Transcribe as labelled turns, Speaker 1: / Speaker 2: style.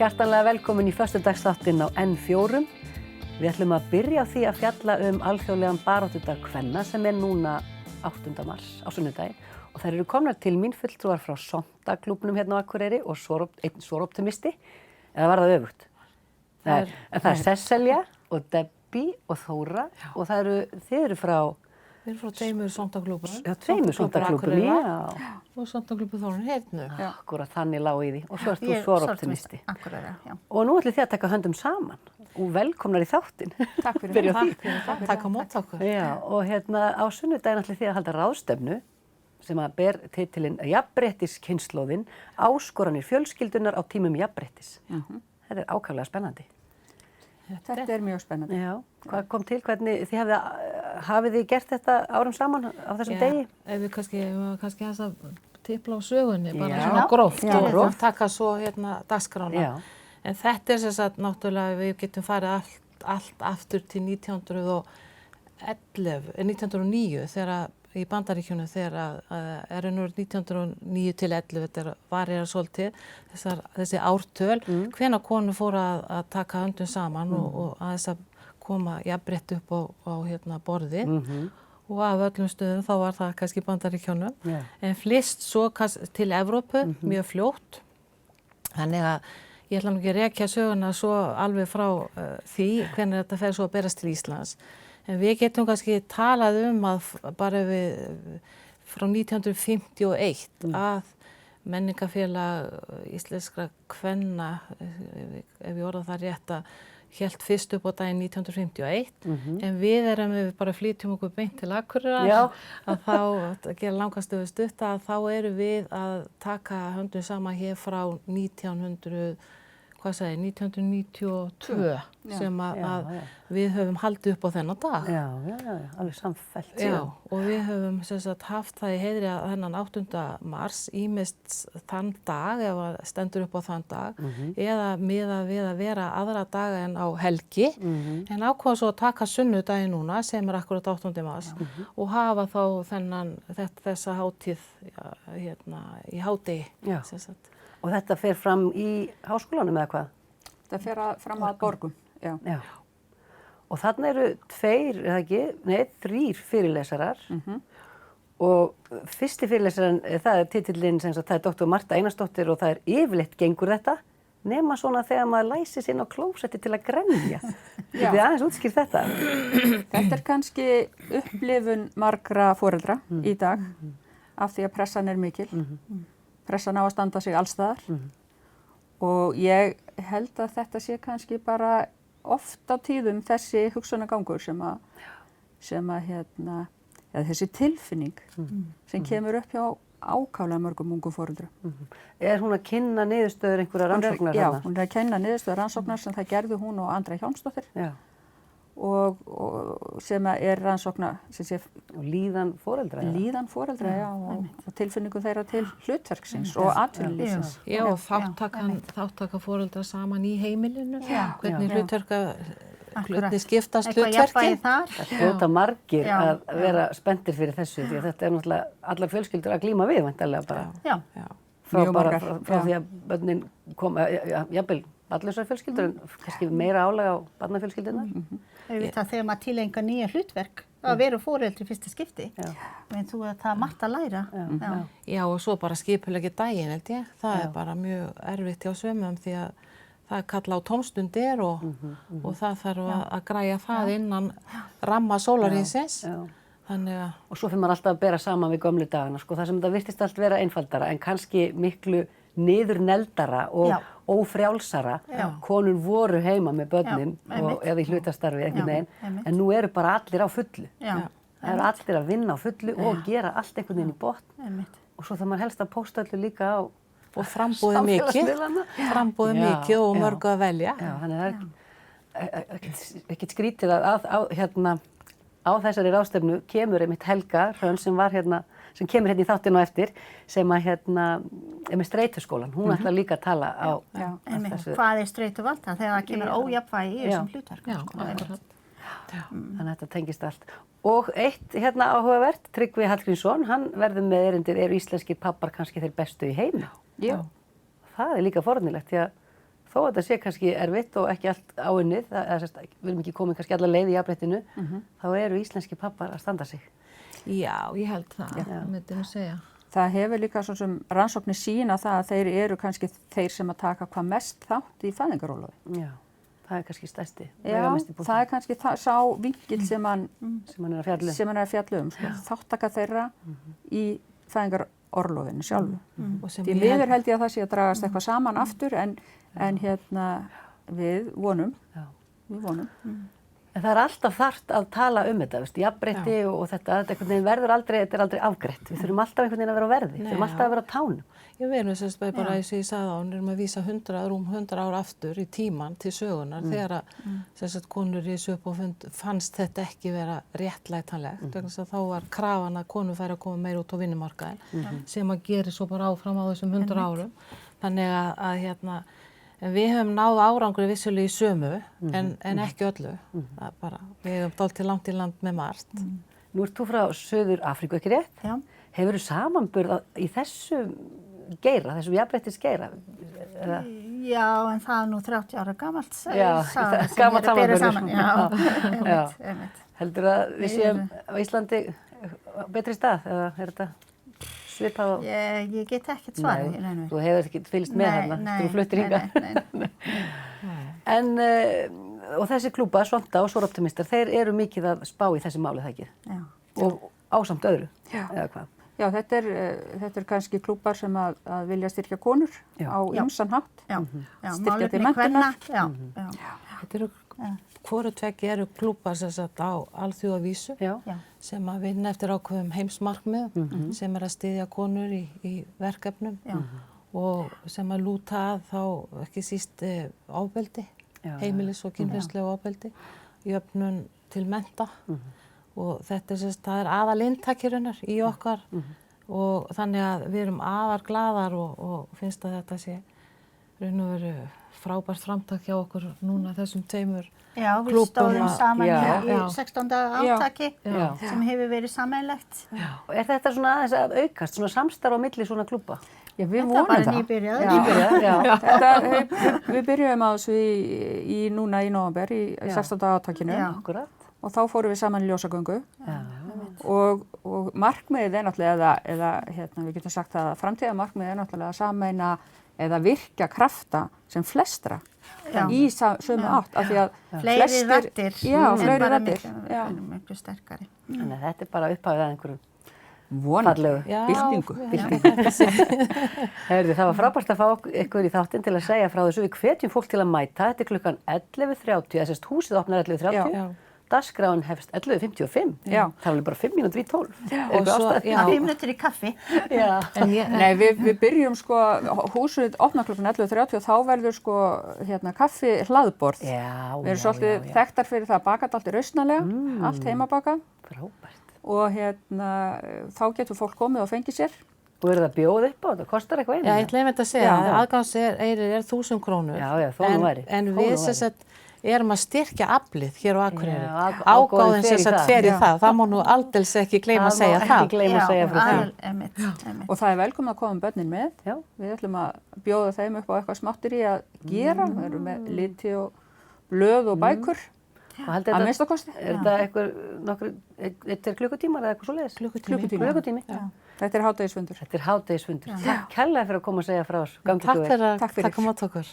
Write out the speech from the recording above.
Speaker 1: Hjartanlega velkomin í föstudagsþáttinn á N4. Við ætlum að byrja á því að fjalla alþjóðlegan baráttudag kvenna sem núna 8. mars á sunnudaginn. Og þær eru komnar til mín fulltrúar frá Sontaklúbbnum hérna á Akureyri og einn soroptimisti, eða var það öfugt? Það er Sesselja og Debbie og Þóra og þið eru frá...
Speaker 2: Við erum frá tveimur Sontaklúbbum.
Speaker 1: Já, tveimur Sontaklúbbum, já.
Speaker 2: Og Sontaklúbbu Þórun Heyrnu.
Speaker 1: Já, akkúrat þannig lá í því. Og svo ert þú soroptimisti.
Speaker 3: Akureyri, já.
Speaker 1: Og nú ætlið þið að taka höndum saman og velkomnar í þáttinn.
Speaker 3: Takk fyrir
Speaker 2: það. Takk á mót okkur.
Speaker 1: Já, og á sunnudaginn ætlið þið að halda ráðstefnu sem að ber titilinn Jafnréttiskynslóðin, áskoranir fjölskyldunar á tímum jafnréttis. Þetta er ákaflega spennandi.
Speaker 3: Þetta er mjög spennandi.
Speaker 1: Já, hvað kom til, hvernig hafið þið gert þetta árum saman á þessum degi?
Speaker 2: Ef við kannski þess að tipla á sögunni, bara svona gróft og taka svo dagskrána.
Speaker 1: Já.
Speaker 2: En þetta er sem sagt náttúrulega, við getum farið allt aftur til 1909 þegar í Bandaríkjunum þegar er 1909 til 11, þetta varir svolítið, þessi ártöl, hvenær konur fóru að taka höndum saman og að þess að koma jafnrétt upp á borði og af öllum stöðum þá var það kannski Bandaríkjunum, en flest svo til Evrópu, mjög fljótt, þannig að ég ætla nú ekki að rekja söguna svo alveg frá því hvenær þetta fer svo að berast til Íslands. En við getum kannski talað að bara frá 1951 að menningafélag íslenskra kvenna, ef ég orða það rétt, hélt fyrst upp á daginn 1951, en við bara flytjum okkur beint til Akureyrar, að þá, að gera langastöfu stutta, að þá erum við að taka höndum saman hér frá 1992 sem að við höfum haldið upp á þennan dag.
Speaker 1: Já, alveg samfellt.
Speaker 2: Já, og við höfum sem sagt haft það í heiðri að þennan 8. mars, ýmist þann dag, ef það stendur upp á þann dag, eða miðað við að vera aðra daga en á helgi, en ákvað svo að taka sunnudaginn núna, sem er akkurat 8. mars, og hafa þá þessa hátíð í hádegi, sem sagt.
Speaker 1: Og þetta fer fram í háskólanum eða hvað?
Speaker 3: Þetta fer fram að Borgum, já.
Speaker 1: Og þarna eru 3 fyrirlesarar og fyrsti fyrirlesaran, það er titillinn, það er Dr. Marta Einarsdóttir og það er yfirleitt gengur þetta, nema svona þegar maður læsir sig inn á klósetti til að grenja. Getið þið aðeins útskýrt þetta?
Speaker 3: Þetta er kannski upplifun margra foreldra í dag af því að pressan er mikil. Pressan á að standa sig alls staðar og ég held að þetta sé kannski bara oft á tíðum þessi hugsunargangur sem þessi tilfinning sem kemur upp hjá ákaflega mörgum ungum foreldrum.
Speaker 1: Er hún að kynna niðurstöður einhverja rannsóknar?
Speaker 3: Já, hún er að kynna niðurstöður rannsóknar sem það gerði hún og Andra Hjálmsdóttir.
Speaker 1: Já.
Speaker 3: Og sem er rannsókna
Speaker 1: og líðan foreldra.
Speaker 3: Líðan foreldra, já, og tilfinningu þeirra til hlutverksins og atvinnulífsins.
Speaker 2: Já, og þáttaka foreldra saman í heimilinu, hvernig hvernig skiptast hlutverkin.
Speaker 1: Það hljóta margir að vera spenntir fyrir þessu, því að þetta er náttúrulega allar fjölskyldur að glíma við, væntanlega bara.
Speaker 3: Já.
Speaker 1: Frá því að börnin koma, jafnvel barnlausar fjölskyldur, en kannski meira álag á barnafjölskyldunar.
Speaker 4: Við veit að þegar maður tilengar nýja hlutverk, að vera foreldri í fyrsta skipti, en þú að það margt að læra.
Speaker 2: Já, og svo bara skipuleggi daginn, held ég. Það er bara mjög erfitt hjá sumum því að það er kallað á tómstundir og það þarf að græja það innan ramma sólarhringsins.
Speaker 1: Og svo fyrir maður alltaf að bera saman við gömlu dagana, það sem þetta virtist allt vera einfaldara, en kannski miklu niðurneldara og ófrjálsara. Konur voru heima með börnin eða í hlutastarfi einhvern veginn, en nú eru bara allir á fullu. Það eru allir að vinna á fullu og gera allt einhvern veginn í botn. Og svo það maður helst að pósta öllu líka á
Speaker 2: og frambúðið mikið og mörgu að velja.
Speaker 1: Já, þannig að það er ekkert skrítið að á þessari ráðstefnu kemur einmitt Helga Hrönn sem kemur í þáttinn á eftir, sem að er með streituskólann. Hún ætlar líka að tala á þessu.
Speaker 4: Hvað er streituvald? Þegar það kemur ójafnvægi í þessum hlutverkum.
Speaker 1: Þannig að þetta tengist allt. Og eitt áhugavert, Tryggvi Hallgrímsson, hann verður með erindið, eru íslenskir pappar kannski þeir bestu í heimi?
Speaker 3: Já.
Speaker 1: Það er líka forvitnilegt, því að þó að þetta sé kannski erfitt og ekki allt áunnið, við erum ekki komin kannski alla leið í jafnréttinu, þá eru íslenski pappar að standa sig.
Speaker 2: Já, ég held það, myndi ég segja.
Speaker 3: Það hefur líka svo sem rannsóknir sína það að þeir eru kannski þeir sem að taka hvað mest þátt í fæðingarólofi.
Speaker 1: Já, það er kannski stærsti.
Speaker 3: Já, það er kannski sá vinkill sem hann
Speaker 1: er að fjalla um.
Speaker 3: Sko. Þáttaka þeirra í fæðingarorlofinu sjálfu.
Speaker 2: Því
Speaker 3: miður held ég að það sé að dragast eitthvað saman aftur en við vonum.
Speaker 1: En það er alltaf þarft að tala um þetta, jafnrétti og þetta verður aldrei, þetta er aldrei afgreitt. Við þurfum alltaf einhvern veginn að vera á verði, við þurfum alltaf að vera á tánum.
Speaker 2: Við erum þess að bara eins og ég sagði á, við erum að vísa 100 ár aftur í tíman til sögunar þegar að konur risu upp og fannst þetta ekki vera réttlætanlegt. Vegna þess að þá var krafan að konur færi að koma meira út á vinnumarkaðinn sem að gera svo bara áfram á þessum 100 árum. Þannig að við höfum náð árangri vissulega í sömu en ekki öllu. Það er bara, við höfum dálítið langt í land með margt.
Speaker 1: Nú ert þú frá Suður Afríku, ekki rétt?
Speaker 4: Já.
Speaker 1: Hefurðu samanburð í þessum geira, þessum jafnréttisgeira?
Speaker 4: Já, en það er nú 30 ára gamalt.
Speaker 1: Gamalt samanburður.
Speaker 4: Já, einmitt.
Speaker 1: Heldur að við séum á Íslandi betri stað eða er þetta svipað og...
Speaker 4: Ég get ekkert svarað.
Speaker 1: Nei, þú hefur ekki fylgst með þarna, þú fluttir hingað. En, og þessi klúba, Svonta og Soroptimistar, þeir eru mikið að spá í þessi máli, það ekki?
Speaker 4: Já.
Speaker 1: Og ásamt öðru, eða hvað?
Speaker 3: Já, þetta er kannski klúbar sem að vilja styrkja konur á ýmsan hátt. Styrkja til menntunar.
Speaker 2: Þetta eru hvoru tveggi eru klúbar á alþjóðavísu sem að vinna eftir ákveðum heimsmarkmiðum sem að styðja konur í verkefnum og sem að lúta að þá ekki síst ofbeldi, heimilis- og kynferðislegu ofbeldi, jöfnun til mennta og þetta það er aðalinntakirunnar í okkar og þannig að við erum afar glaðar og finnst að þetta sé raun og veru frábært framtak hjá okkur núna þessum tveimur klúbbum.
Speaker 4: Já, við stóðum saman í 16. átaki sem hefur verið sameiginlegt.
Speaker 1: Er þetta svona aðeins að aukast, svona samstarf á milli svona klúbba?
Speaker 3: Já, við vonum það.
Speaker 4: Þetta var
Speaker 3: nýbyrjað. Við byrjuðum á þessu núna í nóvember í 16. átakinu og þá fórum við saman í ljósagöngu og markmiðið er náttúrulega, eða við getum sagt að framtíðarmarkmiðið er náttúrulega að sameina eða virkja krafta sem flestra í sömu átt af því að
Speaker 4: fleiri raddir
Speaker 3: fleiri raddir
Speaker 4: miklu sterkari.
Speaker 1: Þannig að þetta er bara upphafið að einhverjum
Speaker 3: fallegu byltingu.
Speaker 1: Heyrðu, það var frábært að fá ykkur í þáttinn til að segja frá þessu. Við hvetjum fólk til að mæta. Þetta er klukkan 11:30, þess að húsið opnar 11:30. Dagskráin hefst 11:55. Það var bara 5 mínútur í 12.
Speaker 4: Og svo 5 mínútur í kaffi.
Speaker 3: Nei, við byrjum húsið opnar klukkan 11:30 og þá verður kaffi hlaðborð. Við erum svolítið þekktar fyrir það að baka allt rausnalega, allt heimabakað.
Speaker 1: Frábært.
Speaker 3: Og þá getur fólk komið og fengið sér.
Speaker 1: Og eru það bjóð upp á þetta? Kostar eitthvað einu?
Speaker 2: Já, ég ætla að segja að aðgangseyrir er 1000 krónur.
Speaker 1: Já, þó nú væri.
Speaker 2: En við erum að styrkja aflið hér á Akureyri. Ágóðin fer í það. Það má nú aldels ekki gleyma að segja það.
Speaker 1: Það má ekki gleyma að segja frá því.
Speaker 3: Og það er velkomið að koma börnin með. Við ætlum að bjóða þeim upp á eitthvað smáttir í að gera. Við erum með liti og blöð og bækur. Að minnstakosti.
Speaker 1: Er þetta þetta klukkutímar eða eitthvað svoleiðis? Klukkutími.
Speaker 3: Þetta er hádegisfundur.
Speaker 1: Takk kærlega fyrir að koma og segja frá oss.
Speaker 2: Takk fyrir að taka mót okkur.